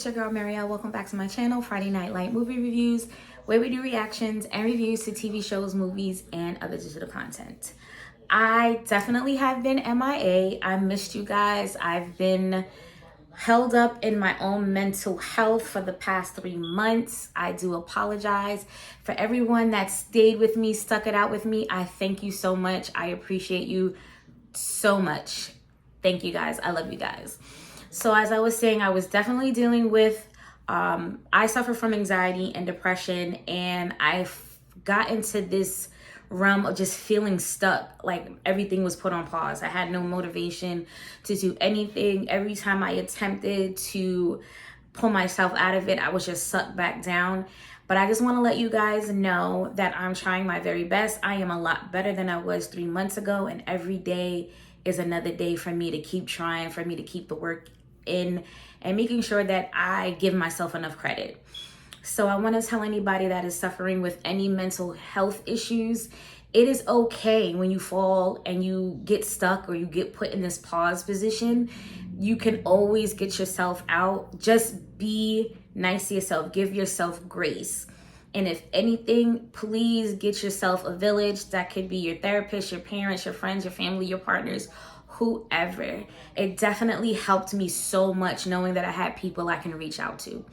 your girl Marielle. Welcome back to my channel, Friday Night Light Movie Reviews, where we do reactions and reviews to TV shows, movies, and other digital content. I definitely have been MIA. I missed you guys. I've been held up in my own mental health for the past 3 months. I do apologize for everyone that stayed with me, stuck it out with me. I thank you so much. I appreciate you so much. Thank you guys. I love you guys. So as I was saying, I was definitely dealing with, I suffer from anxiety and depression, and I got into this realm of just feeling stuck, like everything was put on pause. I had no motivation to do anything. Every time I attempted to pull myself out of it, I was just sucked back down. But I just want to let you guys know that I'm trying my very best. I am a lot better than I was 3 months ago, and every day is another day for me to keep trying, for me to keep the work in, and making sure that I give myself enough credit. So I want to tell anybody that is suffering with any mental health issues, it is okay when you fall and you get stuck or you get put in this pause position. You can always get yourself out. Just be nice to yourself. Give yourself grace. And if anything, please get yourself a village. That could be your therapist, your parents, your friends, your family, your partners, whoever. It definitely helped me so much knowing that I had people I can reach out to.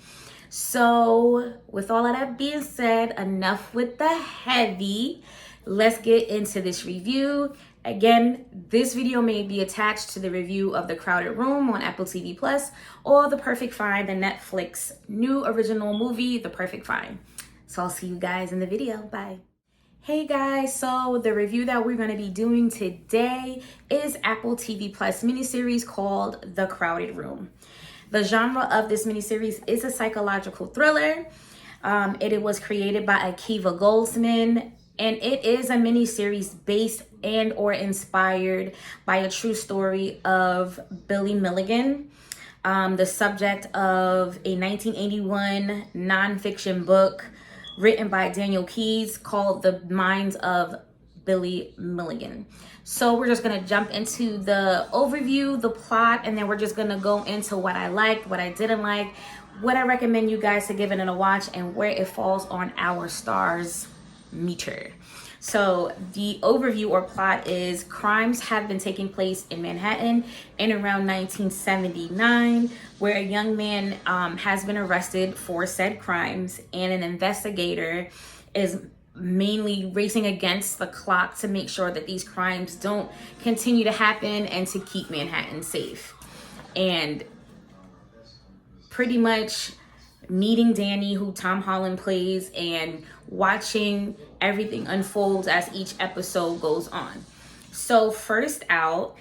So with all of that being said, enough with the heavy. Let's get into this review. Again, this video may be attached to the review of The Crowded Room on Apple TV Plus or The Perfect Find, the Netflix new original movie, The Perfect Find. So I'll see you guys in the video. Bye. Hey guys, so the review that we're going to be doing today is Apple TV Plus miniseries called The Crowded Room. The genre of this miniseries is a psychological thriller. It was created by Akiva Goldsman, and it is a miniseries based and or inspired by a true story of Billy Milligan, the subject of a 1981 nonfiction book written by Daniel Keyes called The Minds of Billy Milligan. So we're just gonna jump into the overview, the plot, and then we're just gonna go into what I liked, what I didn't like, what I recommend you guys to give it a watch, and where it falls on our stars meter. So the overview or plot is crimes have been taking place in Manhattan in around 1979, where a young man has been arrested for said crimes, and an investigator is mainly racing against the clock to make sure that these crimes don't continue to happen and to keep Manhattan safe. And pretty much meeting Danny, who Tom Holland plays, and watching everything unfold as each episode goes on. So first out,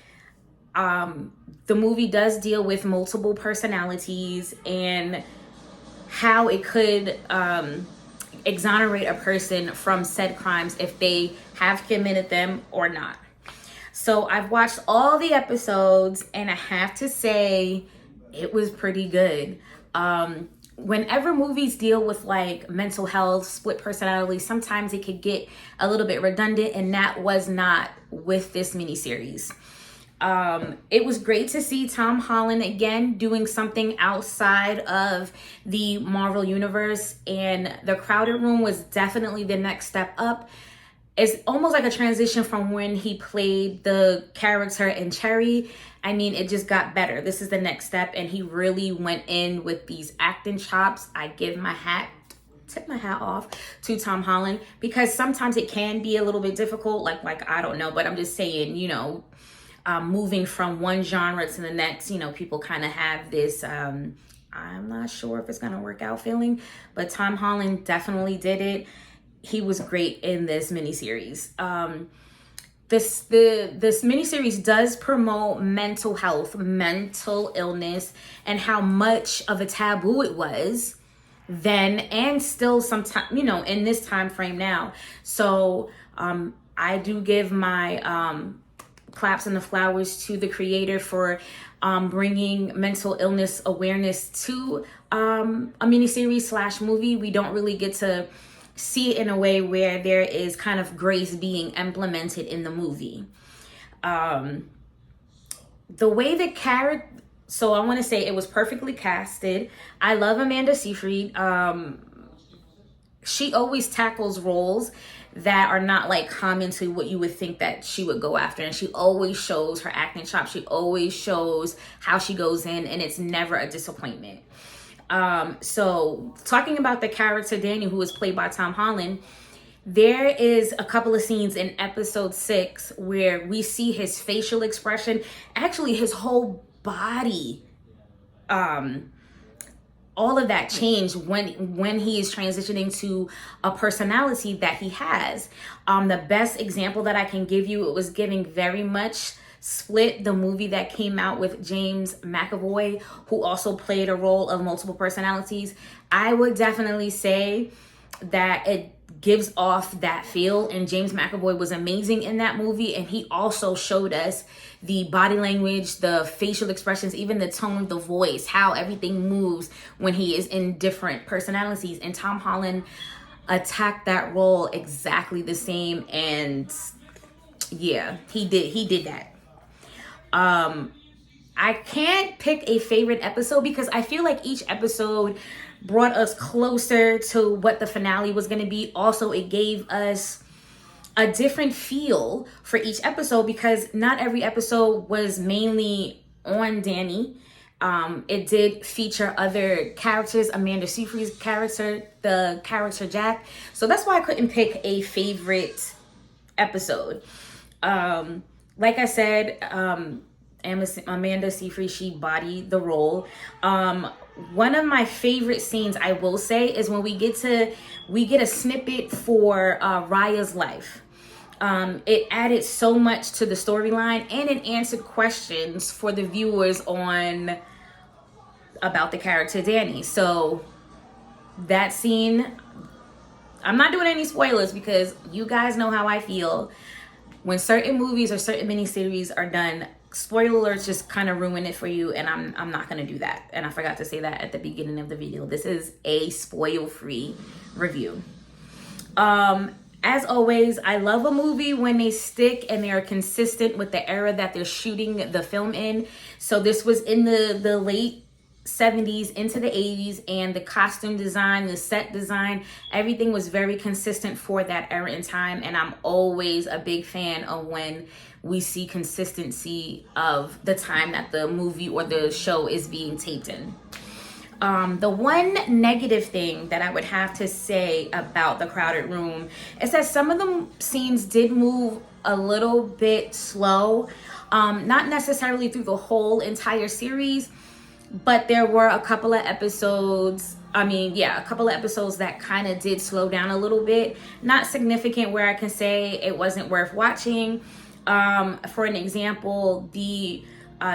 the movie does deal with multiple personalities and how it could exonerate a person from said crimes if they have committed them or not. So I've watched all the episodes, and I have to say it was pretty good. Whenever movies deal with like mental health, split personality, sometimes it could get a little bit redundant, and that was not with this miniseries. It was great to see Tom Holland again doing something outside of the Marvel universe, and The Crowded Room was definitely the next step up. It's almost like a transition from when he played the character in Cherry. I mean, it just got better. This is the next step, and he really went in with these acting chops. I tip my hat off to Tom Holland, because sometimes it can be a little bit difficult. Like I don't know, but I'm just saying, you know, moving from one genre to the next, you know, people kind of have this, I'm not sure if it's going to work out feeling, but Tom Holland definitely did it. He was great in this miniseries. This miniseries does promote mental health, mental illness, and how much of a taboo it was then and still sometimes, you know, in this time frame now. So I do give my claps and the flowers to the creator for bringing mental illness awareness to a miniseries / movie. We don't really get to see it in a way where there is kind of grace being implemented in the movie. The way the So I want to say it was perfectly casted. I love Amanda Seyfried. She always tackles roles that are not like common to what you would think that she would go after, and she always shows her acting chops. She always shows how she goes in, and it's never a disappointment. So talking about the character Danny, who was played by Tom Holland, there is a couple of scenes in episode 6 where we see his facial expression, actually his whole body, all of that change when he is transitioning to a personality that he has. The best example that I can give you, it was giving very much Split, the movie that came out with James McAvoy, who also played a role of multiple personalities. I would definitely say that it gives off that feel, and James McAvoy was amazing in that movie, and he also showed us the body language, the facial expressions, even the tone of the voice, how everything moves when he is in different personalities. And Tom Holland attacked that role exactly the same, and yeah, he did that. I can't pick a favorite episode because I feel like each episode brought us closer to what the finale was going to be. Also, it gave us a different feel for each episode because not every episode was mainly on Danny. It did feature other characters, Amanda Seyfried's character, the character Jack. So that's why I couldn't pick a favorite episode. Like I said, Amanda Seyfried, she bodied the role. One of my favorite scenes, I will say, is when we get a snippet for Raya's life. It added so much to the storyline, and it answered questions for the viewers about the character Danny. So that scene, I'm not doing any spoilers because you guys know how I feel. When certain movies or certain miniseries are done, spoiler alerts just kind of ruin it for you, and I'm not going to do that. And I forgot to say that at the beginning of the video. This is a spoil-free review. As always, I love a movie when they stick and they are consistent with the era that they're shooting the film in. So this was in the late 70s into the 80s, and the costume design, the set design, everything was very consistent for that era in time. And I'm always a big fan of when we see consistency of the time that the movie or the show is being taped in. The one negative thing that I would have to say about The Crowded Room is that some of the scenes did move a little bit slow, not necessarily through the whole entire series, but there were a couple of episodes, that kind of did slow down a little bit. Not significant where I can say it wasn't worth watching. For an example, the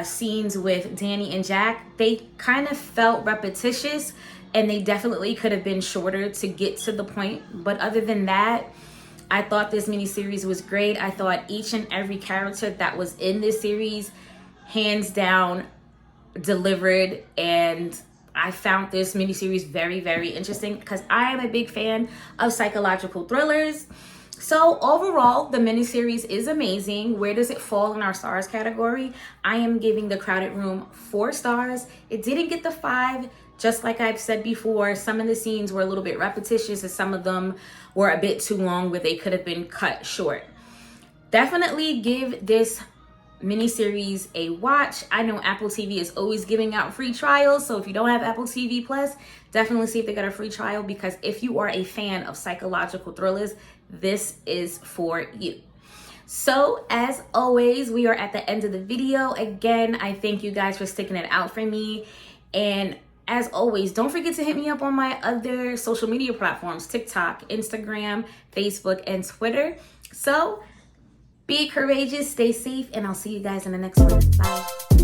scenes with Danny and Jack, they kind of felt repetitious, and they definitely could have been shorter to get to the point. But other than that, I thought this miniseries was great. I thought each and every character that was in this series, hands down, delivered, and I found this miniseries very, very interesting because I am a big fan of psychological thrillers. So overall, the miniseries is amazing. Where does it fall in our stars category? I am giving The Crowded Room 4 stars. It didn't get the 5, just like I've said before. Some of the scenes were a little bit repetitious, and some of them were a bit too long where they could have been cut short. Definitely give this miniseries a watch. I know Apple TV is always giving out free trials, so if you don't have Apple TV Plus, definitely see if they got a free trial, because if you are a fan of psychological thrillers, this is for you. So as always, we are at the end of the video. Again, I thank you guys for sticking it out for me, and as always, don't forget to hit me up on my other social media platforms: TikTok, Instagram, Facebook, and Twitter. So be courageous, stay safe, and I'll see you guys in the next one. Bye.